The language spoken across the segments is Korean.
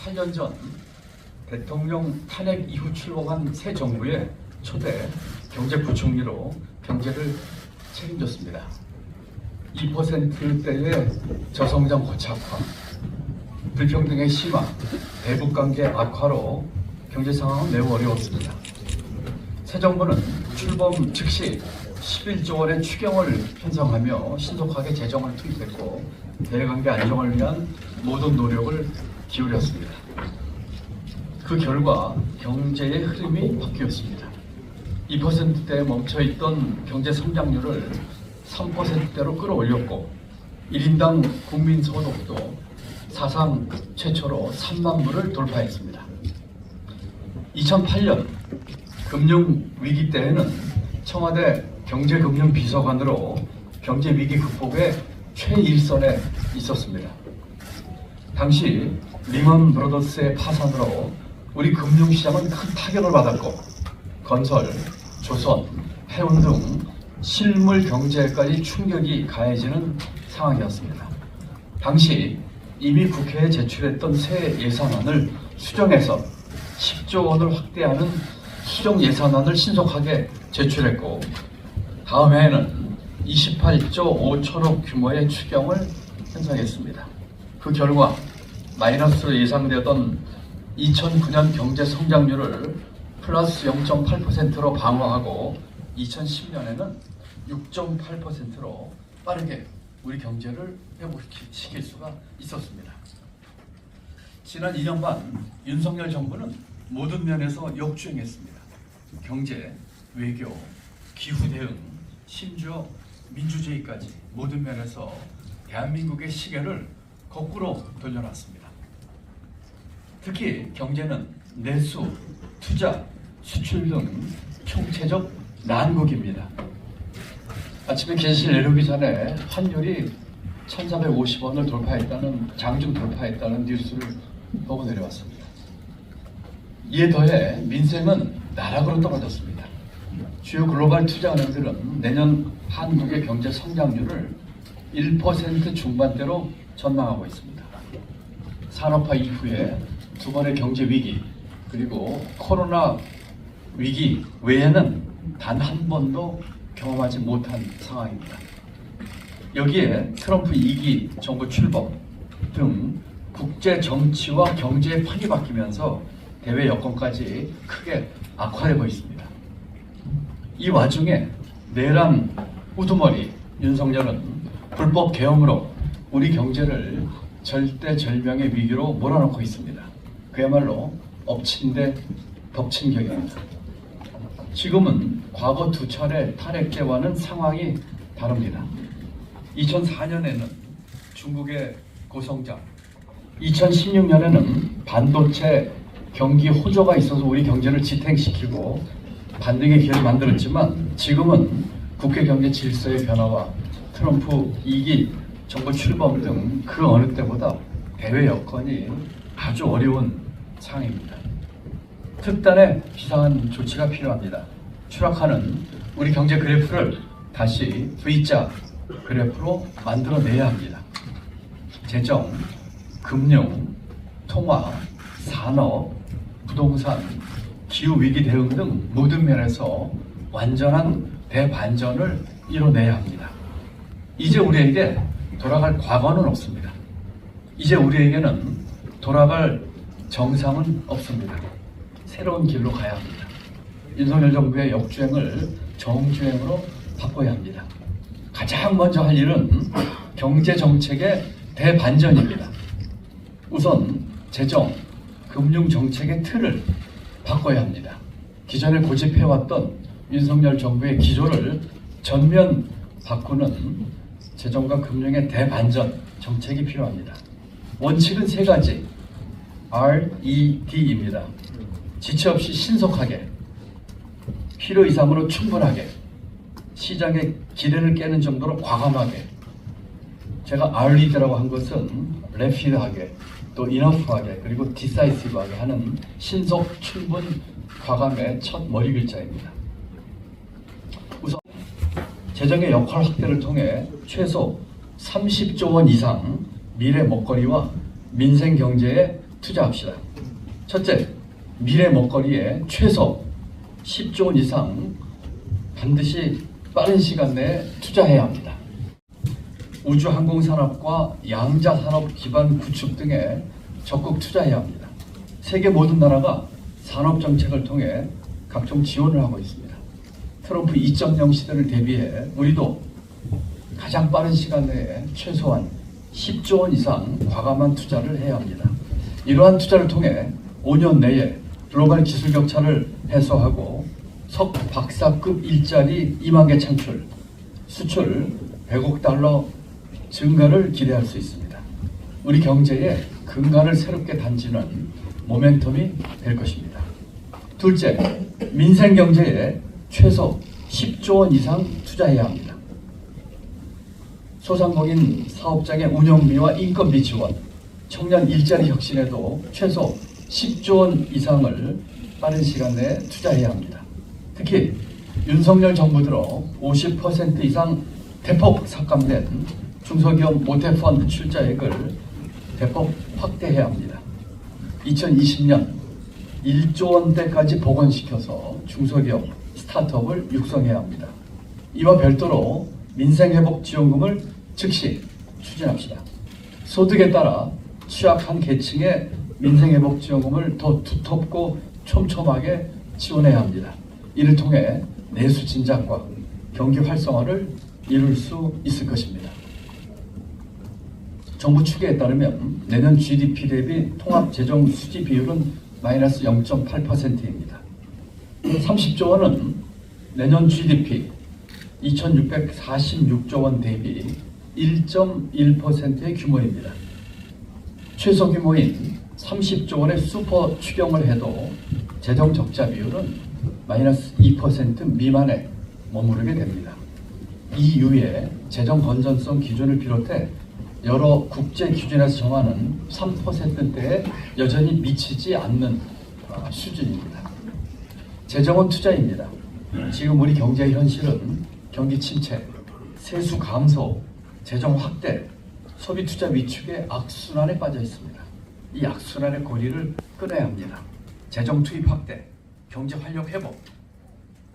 8년 전 대통령 탄핵 이후 출범한 새 정부의 초대 경제부총리로 경제를 책임졌습니다. 2%대의 저성장 고착화, 불평등의 심화, 대북관계 악화로 경제 상황은 매우 어려웠습니다. 새 정부는 출범 즉시 11조 원의 추경을 편성하며 신속하게 재정을 투입했고 대외관계 안정을 위한 모든 노력을 기울였습니다. 그 결과 경제의 흐름이 바뀌었습니다. 2%대에 멈춰있던 경제 성장률을 3%대로 끌어올렸고 1인당 국민소득도 사상 최초로 3만 불을 돌파했습니다. 2008년 금융위기 때에는 청와대 경제금융비서관으로 경제위기 극복의 최일선에 있었습니다. 당시 리먼 브러더스의 파산으로 우리 금융시장은 큰 타격을 받았고 건설, 조선, 해운 등 실물 경제까지 충격이 가해지는 상황이었습니다. 당시 이미 국회에 제출했던 새 예산안을 수정해서 10조 원을 확대하는 수정 예산안을 신속하게 제출했고 다음 해에는 28조 5천억 규모의 추경을 편성했습니다. 그 결과 마이너스로 예상되던 2009년 경제 성장률을 플러스 0.8%로 방어하고 2010년에는 6.8%로 빠르게 우리 경제를 회복시킬 수가 있었습니다. 지난 2년 반 윤석열 정부는 모든 면에서 역주행했습니다. 경제, 외교, 기후 대응, 심지어 민주주의까지 모든 면에서 대한민국의 시계를 거꾸로 돌려놨습니다. 특히 경제는 내수, 투자, 수출 등 총체적 난국입니다. 아침에 기자실 내려오기 전에 환율이 1,450원을 돌파했다는 장중 돌파했다는 뉴스를 보고 내려왔습니다. 이에 더해 민생은 나락으로 떨어졌습니다. 주요 글로벌 투자은행들은 내년 한국의 경제 성장률을 1% 중반대로 전망하고 있습니다. 산업화 이후에 두 번의 경제 위기 그리고 코로나 위기 외에는 단 한 번도 경험하지 못한 상황입니다. 여기에 트럼프 2기 정부 출범 등 국제 정치와 경제의 판이 바뀌면서 대외 여건까지 크게 악화되고 있습니다. 이 와중에 내란 우두머리 윤석열은 불법 계엄으로 우리 경제를 절대절명의 위기로 몰아넣고 있습니다. 그야말로 엎친 데 덮친 격입니다. 지금은 과거 두 차례 탄핵 때와는 상황이 다릅니다. 2004년에는 중국의 고성장, 2016년에는 반도체 경기 호조가 있어서 우리 경제를 지탱시키고 반등의 기회를 만들었지만 지금은 국회 경제 질서의 변화와 트럼프 2기 정부 출범 등 그 어느 때보다 대외 여건이 아주 어려운 상황입니다. 특단의 비상한 조치가 필요합니다. 추락하는 우리 경제 그래프를 다시 V자 그래프로 만들어내야 합니다. 재정, 금융, 통화, 산업, 부동산, 기후위기 대응 등 모든 면에서 완전한 대반전을 이뤄내야 합니다. 이제 우리에게 돌아갈 과거는 없습니다. 이제 우리에게는 돌아갈 정상은 없습니다. 새로운 길로 가야 합니다. 윤석열 정부의 역주행을 정주행으로 바꿔야 합니다. 가장 먼저 할 일은 경제정책의 대반전입니다. 우선 재정, 금융정책의 틀을 바꿔야 합니다. 기존에 고집해왔던 윤석열 정부의 기조를 전면 바꾸는 재정과 금융의 대반전 정책이 필요합니다. 원칙은 세 가지 RED입니다. 지체 없이 신속하게, 필요 이상으로 충분하게, 시장의 기대를 깨는 정도로 과감하게. 제가 RED라고 한 것은 rapid하게, 또 enough하게, 그리고 decisive하게 하는 신속, 충분, 과감의 첫 머리 글자입니다. 우선 재정의 역할 확대를 통해 최소 30조 원 이상 미래 먹거리와 민생 경제에 투자합시다. 첫째, 미래 먹거리에 최소 10조 원 이상 반드시 빠른 시간 내에 투자해야 합니다. 우주항공산업과 양자산업 기반 구축 등에 적극 투자해야 합니다. 세계 모든 나라가 산업정책을 통해 각종 지원을 하고 있습니다. 트럼프 2.0 시대를 대비해 우리도 가장 빠른 시간 내에 최소한 10조 원 이상 과감한 투자를 해야 합니다. 이러한 투자를 통해 5년 내에 글로벌 기술 격차를 해소하고 석 박사급 일자리 2만 개 창출, 수출 100억 달러 증가를 기대할 수 있습니다. 우리 경제에 근간을 새롭게 단지는 모멘텀이 될 것입니다. 둘째, 민생 경제에 최소 10조 원 이상 투자해야 합니다. 소상공인 사업장의 운영비와 인건비 지원, 청년 일자리 혁신에도 최소 10조 원 이상을 빠른 시간 내에 투자해야 합니다. 특히 윤석열 정부 들어 50% 이상 대폭 삭감된 중소기업 모태펀드 출자액을 대폭 확대해야 합니다. 2020년 1조 원대까지 복원시켜서 중소기업 스타트업을 육성해야 합니다. 이와 별도로 민생회복지원금을 즉시 추진합시다. 소득에 따라 취약한 계층의 민생회복지원금을 더 두텁고 촘촘하게 지원해야 합니다. 이를 통해 내수 진작과 경기 활성화를 이룰 수 있을 것입니다. 정부 추계에 따르면 내년 GDP 대비 통합재정 수지 비율은 마이너스 0.8%입니다. 30조 원은 내년 GDP 2,646조 원 대비 1.1%의 규모입니다. 최소 규모인 30조 원의 슈퍼 추경을 해도 재정 적자 비율은 마이너스 2% 미만에 머무르게 됩니다. EU의 재정 건전성 기준을 비롯해 여러 국제 기준에서 정하는 3%대에 여전히 미치지 않는 수준입니다. 재정은 투자입니다. 지금 우리 경제 현실은 경기 침체, 세수 감소, 재정 확대, 소비 투자 위축의 악순환에 빠져 있습니다. 이 악순환의 고리를 끊어야 합니다. 재정 투입 확대, 경제 활력 회복,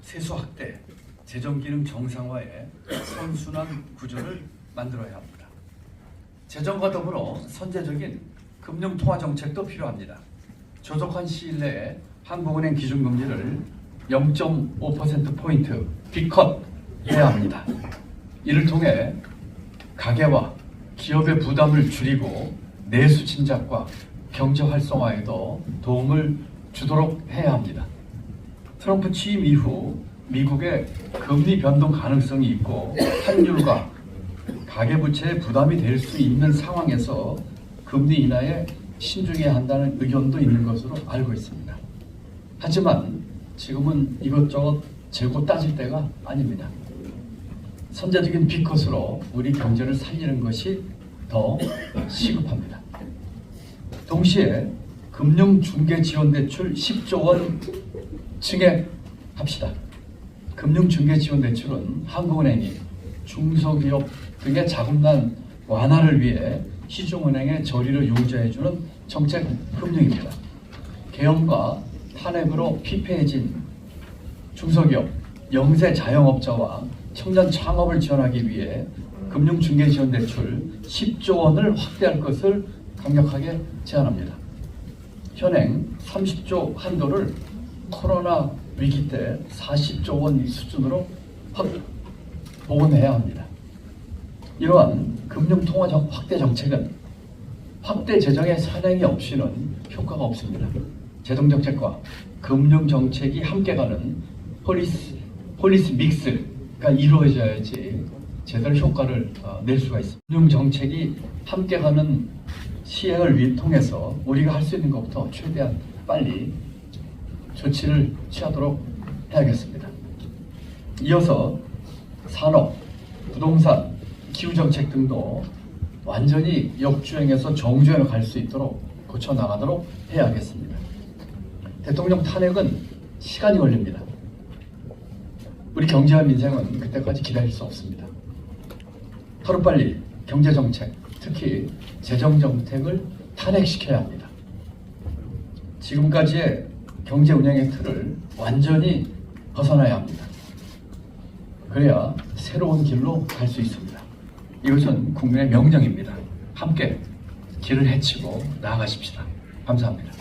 세수 확대, 재정 기능 정상화의 선순환 구조를 만들어야 합니다. 재정과 더불어 선제적인 금융 통화 정책도 필요합니다. 조속한 시일 내에 한국은행 기준금리를 0.5%포인트 빅컷해야 합니다. 이를 통해 가계와 기업의 부담을 줄이고 내수 진작과 경제 활성화에도 도움을 주도록 해야 합니다. 트럼프 취임 이후 미국의 금리 변동 가능성이 있고 환율과 가계부채의 부담이 될 수 있는 상황에서 금리 인하에 신중해야 한다는 의견도 있는 것으로 알고 있습니다. 하지만 지금은 이것저것 재고 따질 때가 아닙니다. 선제적인 빅컷으로 우리 경제를 살리는 것이 더 시급합니다. 동시에 금융중개지원대출 10조 원 증액합시다. 금융중개지원대출은 한국은행이 중소기업 등의 자금난 완화를 위해 시중은행의 저리를 융자해주는 정책 금융입니다. 계엄과 탄핵으로 피폐해진 중소기업, 영세 자영업자와 청년 창업을 지원하기 위해 금융중개지원대출 10조 원을 확대할 것을 강력하게 제안합니다. 현행 30조 한도를 코로나 위기 때 40조 원 수준으로 복원해야 합니다. 이러한 금융통화 확대 정책은 확대 재정의 선행이 없이는 효과가 없습니다. 재정정책과 금융정책이 함께 가는 폴리스 믹스가 이루어져야지 제대로 효과를 낼 수가 있습니다. 금융정책이 함께 가는 시행을 통해서 우리가 할 수 있는 것부터 최대한 빨리 조치를 취하도록 해야겠습니다. 이어서 산업, 부동산, 기후정책 등도 완전히 역주행해서 정주행을 갈 수 있도록 고쳐나가도록 해야겠습니다. 대통령 탄핵은 시간이 걸립니다. 우리 경제와 민생은 그때까지 기다릴 수 없습니다. 하루빨리 경제정책, 특히 재정정책을 탄핵시켜야 합니다. 지금까지의 경제 운영의 틀을 완전히 벗어나야 합니다. 그래야 새로운 길로 갈 수 있습니다. 이것은 국민의 명령입니다. 함께 길을 헤치고 나아가십시다. 감사합니다.